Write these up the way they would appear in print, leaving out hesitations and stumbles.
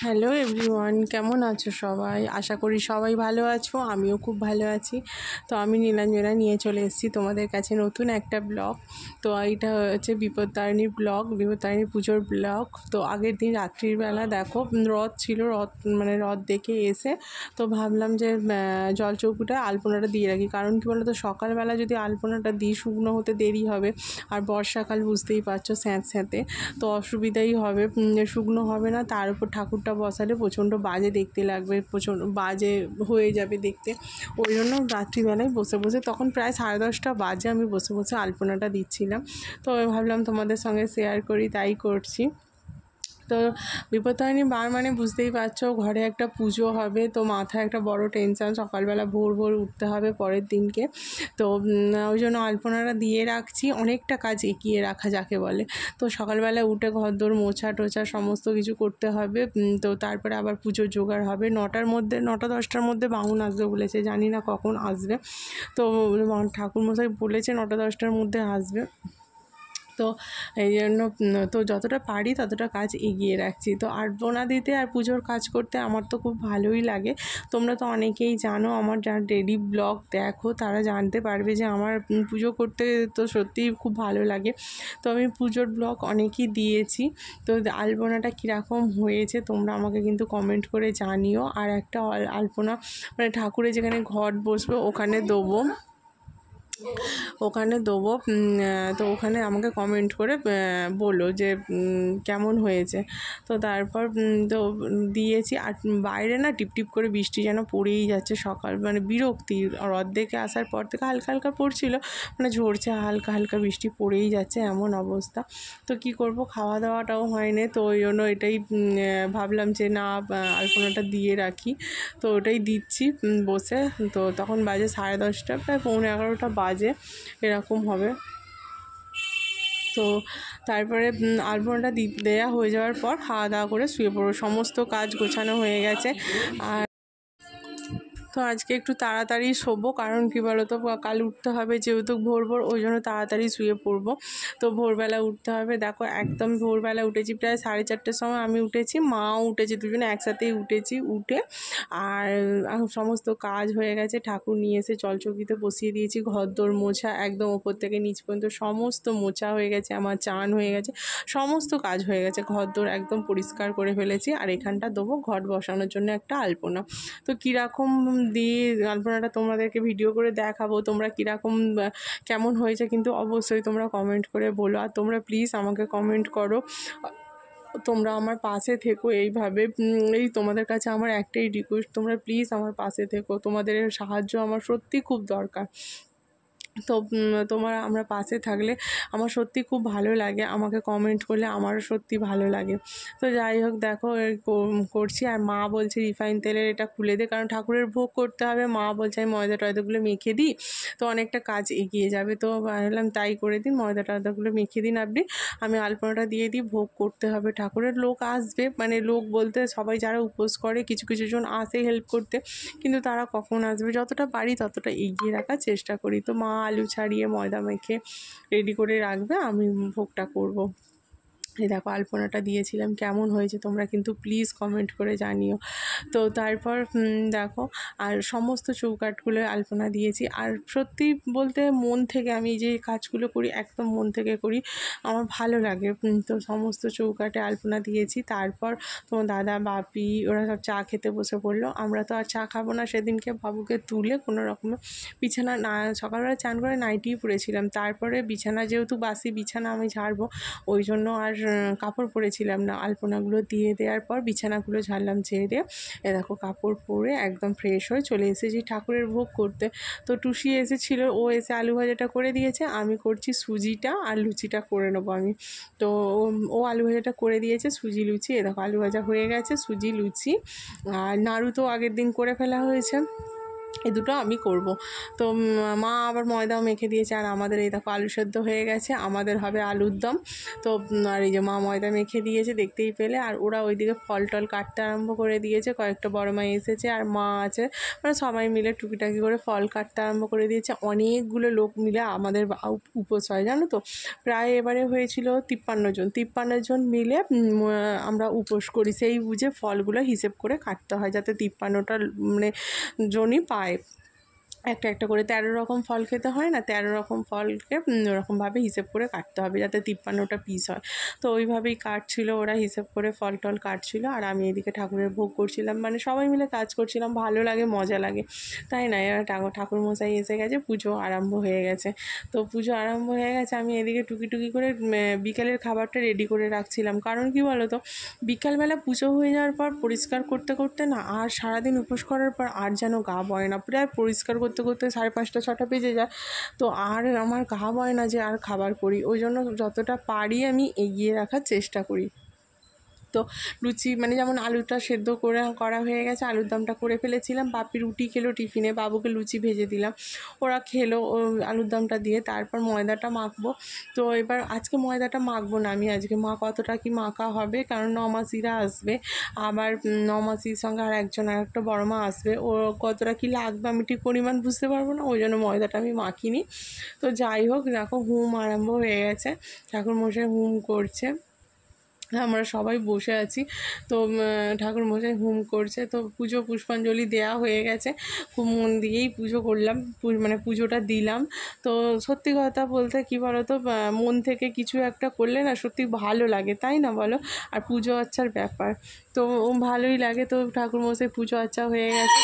Hello everyone, কেমন আছো সবাই? আশা করি সবাই ভালো আছো, আমিও খুব ভালো আছি। তো আমি নীলাঞ্জনা নিয়ে চলে এসেছি তোমাদের কাছে নতুন একটা ব্লগ। তো এইটা হচ্ছে বিপত্তারিণীর ব্লগ, বিপত্তারিণী পুজোর ব্লগ। তো আগের দিন রাত্রির বেলা দেখো রথ ছিল, রথ দেখে এসে তো ভাবলাম যে জলচৌকিটা আলপনাটা দিয়ে রাখি। কারণ কী বলো তো, সকালবেলা যদি আলপনাটা দিই শুকনো হতে দেরি হবে, আর বর্ষাকাল বুঝতেই পারছো স্যাঁতস্যাঁতে, তো অসুবিধাই হবে, শুকনো হবে না। তার উপর ঠাকুরটা বসালে প্রচণ্ড বাজে দেখতে লাগবে, প্রচণ্ড বাজে হয়ে যাবে দেখতে। ওই জন্য রাত্রিবেলায় বসে বসে, তখন প্রায় 10:30 বাজে, আমি বসে বসে আলপনাটা দিচ্ছিলাম। তো ভাবলাম তোমাদের সঙ্গে শেয়ার করি, তাই করছি। তো বিপত্তারিণী বার মানে বুঝতেই পারছো, ঘরে একটা পুজো হবে, তো মাথায় একটা বড় টেনশন, সকালবেলা ভোর ভোর উঠতে হবে পরের দিনকে। তো ওই জন্য আলপনাটা দিয়ে রাখছি, অনেকটা কাজ এগিয়ে রাখা যাকে বলে। তো সকালবেলা উঠে ঘরদোর মোছা টোছা সমস্ত কিছু করতে হবে। তো তারপরে আবার পুজোর জোগাড় হবে। 9টা 10টার মধ্যে বামুন আসবে বলেছে, জানি না কখন আসবে। তো ঠাকুরমশাই বলেছে 9টা 10টার মধ্যে আসবে। তো এই জন্য তো যতটা পারি ততটা কাজ এগিয়ে রাখছি। তো আলপনা দিতে আর পুজোর কাজ করতে আমার তো খুব ভালোই লাগে। তোমরা তো অনেকেই জানো, আমার যারা ডেইলি ব্লগ দেখো তারা জানতে পারবে যে আমার পুজো করতে তো সত্যিই খুব ভালো লাগে। তো আমি পুজোর ব্লগ অনেকই দিয়েছি। তো আলপনাটা কীরকম হয়েছে তোমরা আমাকে কিন্তু কমেন্ট করে জানিও। আর একটা আলপনা মানে ঠাকুরের যেখানে ঘট বসবে ওখানে দেবো। তো ওখানে আমাকে কমেন্ট করে বলো যে কেমন হয়েছে। তো তারপর তো দিয়েছি। আর বাইরে না টিপটিপ করে বৃষ্টি যেন পড়েই যাচ্ছে সকাল, মানে বিরক্তি। রথ দেখে আসার পর থেকে হালকা হালকা পড়ছিল, মানে ঝরছে, হালকা হালকা বৃষ্টি পড়েই যাচ্ছে, এমন অবস্থা। তো কি করব, খাওয়া দাওয়াটাও হয়নি। তো ওই জন্য এটাই ভাবলাম যে না, আলপনাটা দিয়ে রাখি। তো ওটাই দিচ্ছি বসে। তো তখন বাজে 10:30, প্রায় 11:45 বাজে এরকম হবে। তো তারপরে আলপনাটা দেওয়া হয়ে যাওয়ার পর খাওয়া দাওয়া করে শুয়ে পড়বো। সমস্ত কাজ গোছানো হয়ে গেছে। আর তো আজকে একটু তাড়াতাড়ি শোবো, কারণ কী বলো তো, কাল উঠতে হবে যেহেতু ভোর ভোর, ওই জন্য তাড়াতাড়ি শুয়ে পড়বো। তো ভোরবেলা উঠতে হবে, দেখো একদম ভোরবেলা উঠেছি, প্রায় 4:30টার সময় আমি উঠেছি, মাও উঠেছি, দুজনে একসাথেই উঠেছি। উঠে আর সমস্ত কাজ হয়ে গেছে, ঠাকুর নিয়ে এসে জলচৌকিতে বসিয়ে দিয়েছি, ঘরদোর মোছা একদম ওপর থেকে নিচ পর্যন্ত সমস্ত মোছা হয়ে গেছে, আমার চান হয়ে গেছে, সমস্ত কাজ হয়ে গেছে, ঘরদোর একদম পরিষ্কার করে ফেলেছি। আর এখানটা দেবো ঘট বসানোর জন্য একটা আলপনা। তো কীরকম দিয়ে আলপনাটা তোমাদেরকে ভিডিও করে দেখাবো, তোমরা কীরকম কেমন হয়েছে কিন্তু অবশ্যই তোমরা কমেন্ট করে বলো। আর তোমরা প্লিজ আমাকে কমেন্ট করো, তোমরা আমার পাশে থেকো এইভাবে। এই তোমাদের কাছে আমার একটাই রিকোয়েস্ট, তোমরা প্লিজ আমার পাশে থেকো, তোমাদের সাহায্য আমার সত্যি খুব দরকার। তো আমরা পাশে থাকলে আমার সত্যি খুব ভালো লাগে, আমাকে কমেন্ট করলে আমারও সত্যি ভালো লাগে। তো যাই হোক, দেখো করছি। আর মা বলছে রিফাইন তেলের এটা খুলে দে, কারণ ঠাকুরের ভোগ করতে হবে। মা বলছে আমি ময়দা টয়দাগুলো মেখে দিই, তো অনেকটা কাজ এগিয়ে যাবে। তো ভাবলাম তাই করে দিন, ময়দা টয়দাগুলো মেখে দিন আপনি, আমি আলপনাটা দিয়ে দিই, ভোগ করতে হবে ঠাকুরের। লোক আসবে, মানে লোক বলতে সবাই যারা উপোস করে, কিছু কিছু জন আসে হেল্প করতে, কিন্তু তারা কখন আসবে, যতটা পারি ততটা এগিয়ে রাখার চেষ্টা করি। তো মা আলু ছাড়িয়ে ময়দা মেখে রেডি করে রাখবে, আমি ভোগটা করব। এই দেখো আলপনাটা দিয়েছিলাম, কেমন হয়েছে তোমরা কিন্তু প্লিজ কমেন্ট করে জানিও। তো তারপর দেখো, আর সমস্ত চৌকাঠগুলো আলপনা দিয়েছি। আর সত্যি বলতে মন থেকে আমি যে কাজগুলো করি একদম মন থেকে করি, আমার ভালো লাগে। তো সমস্ত চৌকাঠে আলপনা দিয়েছি। তারপর তোমার দাদা বাপি ওরা সব চা খেতে বসে পড়লো। আমরা তো আর চা খাবো না সেদিনকে, বাবুকে তুলে কোনো রকমে বিছানা না, সকালবেলা চান করে নাইটিই পরেছিলাম। তারপরে বিছানা, যেহেতু বাসি বিছানা আমি ঝাড়বো, ওই জন্য আর কাপড় পরেছিলাম না। আলপনাগুলো দিয়ে দেওয়ার পর বিছানাগুলো ঝাড়লাম, ঝেড়ে দেখো কাপড় পরে একদম ফ্রেশ হয়ে চলে এসেছি ঠাকুরের ভোগ করতে। তো টুসি এসেছিল, ও এসে আলু ভাজাটা করে দিয়েছে, আমি করছি সুজিটা আর লুচিটা করে নেবো আমি। তো ও আলু ভাজাটা করে দিয়েছে, সুজি লুচি, দেখো আলু ভাজা হয়ে গেছে, সুজি লুচি। আর নাড়ু তো আগের দিন করে ফেলা হয়েছে। এই দুটো আমি করব। তো মা আবার ময়দাও মেখে দিয়েছে, আর আমাদের এই দেখো আলু সেদ্ধ হয়ে গেছে, আমাদের হবে আলুর দম। তো আর এই যে মা ময়দা মেখে দিয়েছে দেখতেই পেলে, আর ওরা ওইদিকে ফল টল কাটতে আরম্ভ করে দিয়েছে, কয়েকটা বড় মা এসেছে আর মা আছে, মানে সবাই মিলে টুকিটাকি করে ফল কাটতে আরম্ভ করে দিয়েছে। অনেকগুলো লোক মিলে আমাদের উপোস হয় জানো তো, প্রায় এবারে হয়েছিল 53 জন মিলে আমরা উপোস করি, সেই বুঝে ফলগুলো হিসেব করে কাটতে হয় যাতে 53টা মানে জনই পায়। একটা একটা করে 13 রকম ফল খেতে হয় না, 13 রকম ফলকে ওরকমভাবে হিসেব করে কাটতে হবে যাতে 53টা পিস হয়। তো ওইভাবেই কাটছিল ওরা, হিসেব করে ফল টল কাটছিল, আর আমি এদিকে ঠাকুরের ভোগ করছিলাম, মানে সবাই মিলে কাজ করছিলাম, ভালো লাগে মজা লাগে, তাই না? এবার ঠাকুরমশাই এসে গেছে, পুজো আরম্ভ হয়ে গেছে। তো পুজো আরম্ভ হয়ে গেছে, আমি এদিকে টুকি করে বিকেলের খাবারটা রেডি করে রাখছিলাম, কারণ কি বলো তো, বিকালবেলা পুজো হয়ে যাওয়ার পর পরিষ্কার করতে করতে না, আর সারাদিন উপোস করার পর আর যেন গা বয় না, প্রায় পরিষ্কার করতে করতে 5:30 6টা বেজে যায়। তো আর আমার গা বয় না যে আর খাবার করি, ওই জন্য যতটা পারি আমি এগিয়ে রাখার চেষ্টা করি। তো লুচি মানে যেমন আলুটা সেদ্ধ করা হয়ে গেছে, আলুর দমটা করে ফেলেছিলাম, বাপি রুটি খেলো টিফিনে, বাবুকে লুচি ভেজে দিলাম, ওরা খেলো আলুর দমটা দিয়ে। তারপর ময়দাটা মাখবো। তো এবার আজকে ময়দাটা মাখবো না আমি, আজকে মা কতটা কি মাখা হবে, কারণ নমাসিরা আসবে, আবার নমাসির সঙ্গে আর একটা বড় মা আসবে, ও কতটা কি লাগবে আমি ঠিক পরিমাণ বুঝতে পারবো না, ওই জন্য ময়দাটা আমি মাখিনি। তো যাই হোক, দেখো হুম আরম্ভ হয়ে গেছে, ঠাকুরমশাই হুম করছে, আমরা সবাই বসে আছি। তো ঠাকুরমশাই হুম করছে, তো পুজো পুষ্পাঞ্জলি দেওয়া হয়ে গেছে, খুব মন দিয়েই পুজো করলাম, মানে পুজোটা দিলাম। তো সত্যি কথা বলতে কি বলো তো, মন থেকে কিছু একটা করলে না সত্যি ভালো লাগে, তাই না বলো? আর পুজো আচ্চার ব্যাপার তো ভালোই লাগে। তো ঠাকুরমশাই পুজো আচ্চা হয়ে গেছে।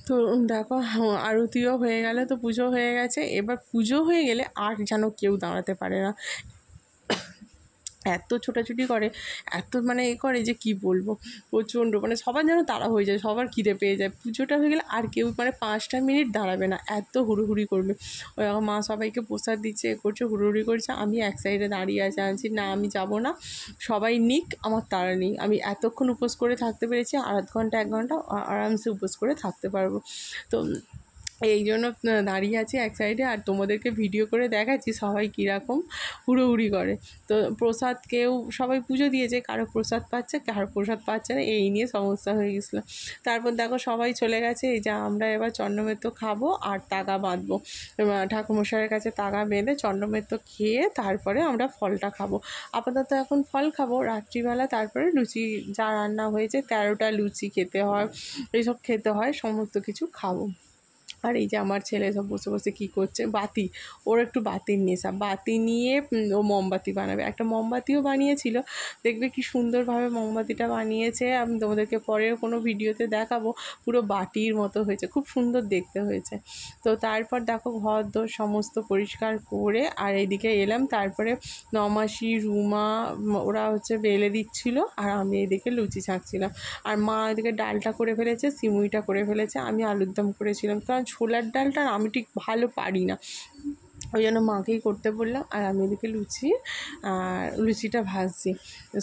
তো দেখো আরতিও হয়ে গেল, তো পুজো হয়ে গেছে। এবার পুজো হয়ে গেলে আর যেন কেউ দাঁড়াতে পারে না, এত ছোটাছুটি করে, এত মানে করে যে কি বলবো, প্রচণ্ড মানে সবার যেন তাড়া হয়ে যায়, সবার খিদে পেয়ে যায়। পুজোটা হয়ে গেলে আর কেউ মানে 5টা মিনিট দাঁড়াবে না, এত হুড়োহুড়ি করবে। ওই মা সবাইকে প্রসাদ দিচ্ছে, এ করছে, হুড়োহুড়ি করছে, আমি এক সাইডে দাঁড়িয়ে আছি না আমি যাব না, সবাই নিক, আমার তাড়া নেই, আমি এতক্ষণ উপোস করে থাকতে পেরেছি, আধ ঘন্টা 1 ঘন্টা আরামসে উপোস করে থাকতে পারবো। তো এই জন্য দাঁড়িয়ে আছি এক সাইডে, আর তোমাদেরকে ভিডিও করে দেখাচ্ছি সবাই কীরকম হুড়োহুড়ি করে। তো প্রসাদ সবাই পুজো দিয়েছে, কারো প্রসাদ পাচ্ছে, কারো প্রসাদ পাচ্ছে না, এই নিয়ে সমস্যা হয়ে গেছিলো। তারপর দেখো সবাই চলে গেছে, এই যে আমরা এবার চন্দ্রমেত্য খাবো আর তাগা বাঁধবো, ঠাকুরমশাইয়ের কাছে তাগা বেঁধে চন্দ্রমেত্য খেয়ে তারপরে আমরা ফলটা খাবো। আপাতত এখন ফল খাবো, রাত্রিবেলা তারপরে লুচি যা রান্না হয়েছে 13টা লুচি খেতে হয়, এইসব খেতে হয়, সমস্ত কিছু খাবো। আর এই যে আমার ছেলে সব বসে বসে কী করছে, ওর একটু বাতির নেশা, বাতি নিয়ে ও মোমবাতি বানাবে, একটা মোমবাতিও বানিয়েছিল, দেখবে কি সুন্দরভাবে মোমবাতিটা বানিয়েছে, আমি তোমাদেরকে পরের কোনো ভিডিওতে দেখাবো, পুরো বাটির মতো হয়েছে, খুব সুন্দর দেখতে হয়েছে। তো তারপর দেখো ঘর দোর সমস্ত পরিষ্কার করে আর এদিকে এলাম, তারপরে নমাসি রুমা ওরা বেলে দিচ্ছিলো, আর আমি এদিকে লুচি ছাঁকছিলাম, আর মা এদিকে ডালটা করে ফেলেছে, সিমুইটা করে ফেলেছে, আমি আলুর দম করেছিলাম, কারণ ছোলার ডালটা আমি ঠিক ভালো পারি না, ওই জন্য মাকেই করতে বললাম, আর আমি এদিকে লুচিটা ভাজছি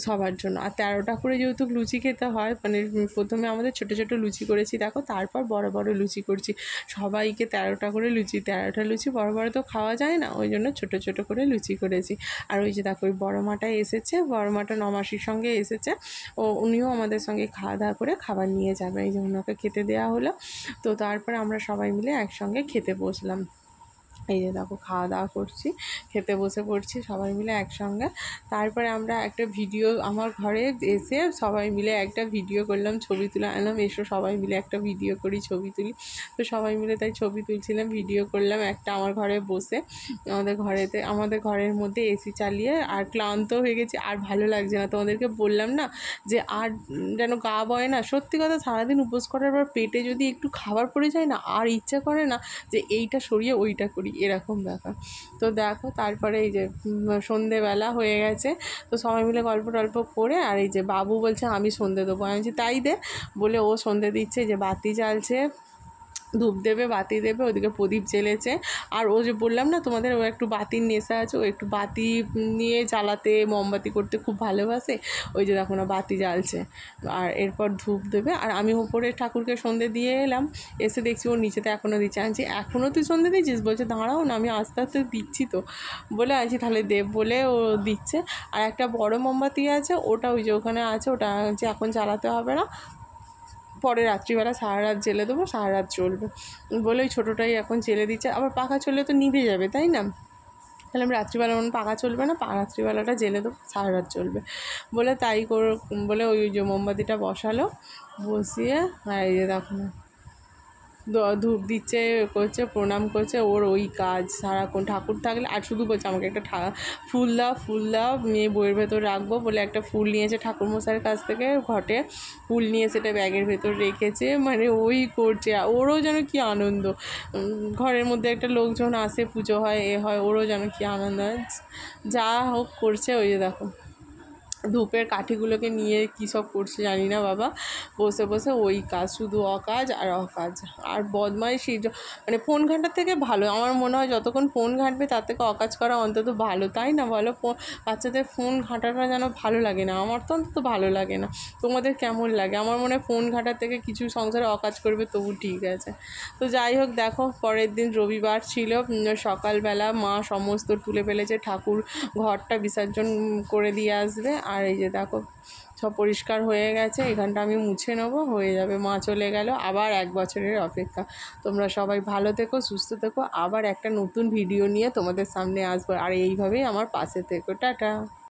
সবার জন্য। আর 13টা করে যেহেতু লুচি খেতে হয়, মানে প্রথমে আমাদের ছোটো ছোটো লুচি করেছি দেখো, তারপর বড় বড় লুচি করছি সবাইকে। 13টা করে লুচি, 13টা লুচি বড় বড় তো খাওয়া যায় না, ওই জন্য ছোটো ছোটো করে লুচি করেছি। আর ওই যে দেখো ওই বড় মাটা এসেছে, বড় মাটা নমাসির সঙ্গে এসেছে, উনিও আমাদের সঙ্গে খাওয়া দাওয়া করে খাবার নিয়ে যাবে, এই যে ওনাকে খেতে দেওয়া হলো। তো তারপরে আমরা সবাই মিলে একসঙ্গে খেতে বসলাম। এই যে দেখো খাওয়া দাওয়া করছি, খেতে বসে পড়ছি সবাই মিলে একসঙ্গে। তারপরে আমরা একটা ভিডিও, আমার ঘরে এসে সবাই মিলে একটা ভিডিও করলাম, ছবি তুলে আনলাম, এসো সবাই মিলে একটা ভিডিও করি, ছবি তুলি। তো সবাই মিলে তাই ছবি তুলছিলাম, ভিডিও করলাম একটা আমার ঘরে বসে। আমাদের ঘরের মধ্যে এসি চালিয়ে, আর ক্লান্ত হয়ে গেছি, আর ভালো লাগছে না। তোমাদেরকে বললাম না যে আর যেন গা বয় না, সত্যি কথা সারাদিন উপোস করার পর পেটে যদি একটু খাবার পড়ে যায় না, আর ইচ্ছা করে না যে এইটা সরিয়ে ওইটা করি, এরকম ব্যাপার। তো দেখো তারপরে এই যে সন্ধেবেলা হয়ে গেছে, তো সবাই মিলে গল্প টল্প করে, আর এই যে বাবু বলছে আমি সন্ধে দেবো, আমি বলছি তাই দে, বলে ও সন্ধে দিচ্ছে, যে বাতি জ্বালছে, ধূপ দেবে, বাতি দেবে, ওদিকে প্রদীপ জ্বেলেছে। আর ও যে বললাম না তোমাদের, ও একটু বাতির নেশা আছে, ও একটু বাতি নিয়ে জ্বালাতে, মোমবাতি করতে খুব ভালোবাসে। ওই যে দেখো না বাতি জ্বালছে, আর এরপর ধূপ দেবে। আর আমি ওপরে ঠাকুরকে সন্ধে দিয়ে এলাম, এসে দেখছি ও নিচেতে এখনও দিচ্ছে। আনছি এখনও তুই সন্ধে দিচ্ছিস? বলছে দাঁড়াও না, আমি আস্তে আস্তে দিচ্ছি তো, বলে আনছি তাহলে দেব, বলে ও দিচ্ছে। আর একটা বড় মোমবাতি আছে, ওটা ওই যে ওখানে আছে, ওটা হচ্ছে এখন জ্বালাতে হবে না, পরে রাত্রিবেলা সারা রাত জ্বেলে দেবো, সারা রাত চলবে বলে ওই ছোটোটাই এখন জ্বেলে দিচ্ছে। আবার পাখা চললে তো নিভে যাবে, তাই না? তাহলে আমি রাত্রিবেলা পাখা চলবে না, রাত্রিবেলাটা জ্বেলে দেবো, সারা রাত চলবে বলে তাই বলে ওই যে মোমবাতিটা বসালো, বসিয়ে আর এই যে দেখো না ধূপ দিচ্ছে, করছে, প্রণাম করছে, ওর ওই কাজ সারাক্ষণ। ঠাকুর থাকলে আর শুধু বলছে আমাকে একটা ফুল দাও, মেয়ে বইয়ের ভেতর রাখবো বলে একটা ফুল নিয়েছে ঠাকুরমশাইয়ের কাছ থেকে, ঘটে ফুল নিয়ে সেটা ব্যাগের ভেতর রেখেছে, মানে ওই করছে। ওরও যেন কি আনন্দ, ঘরের মধ্যে একটা লোকজন আসে, পুজো হয়, এ হয়, ওরও যেন কি আনন্দ হয়, যা হোক করছে। ওই যে দেখো ধূপের কাঠিগুলোকে নিয়ে কী সব করছে জানি না বাবা, বসে বসে ওই কাজ, শুধু অকাজ আর অকাজ আর বদমাইশি। মানে ফোন ঘাঁটার থেকে ভালো আমার মনে হয়, যতক্ষণ ফোন ঘাঁটবে তার থেকে অকাজ করা অন্তত ভালো, তাই না বলো? বাচ্চাদের ফোন ঘাঁটাটা যেন ভালো লাগে না, আমার তো অন্তত ভালো লাগে না। তোমাদের কেমন লাগে? আমার মনে হয় ফোন ঘাঁটার থেকে কিছু সংসারে অকাজ করবে তবু ঠিক আছে। তো যাই হোক দেখো, পরের দিন রবিবার ছিল, সকালবেলা মা সমস্ত তুলে ফেলেছে, ঠাকুর ঘরটা বিসর্জন করে দিয়ে আসবে। আর এই যে দেখো সব পরিষ্কার হয়ে গেছে, এখানটা আমি মুছে নেবো, হয়ে যাবে। মা চলে গেল, আবার 1 বছরের অপেক্ষা। তোমরা সবাই ভালো থেকো, সুস্থ থেকো, আবার একটা নতুন ভিডিও নিয়ে তোমাদের সামনে আসবো, আর এইভাবেই আমার পাশে থেকো। টাটা।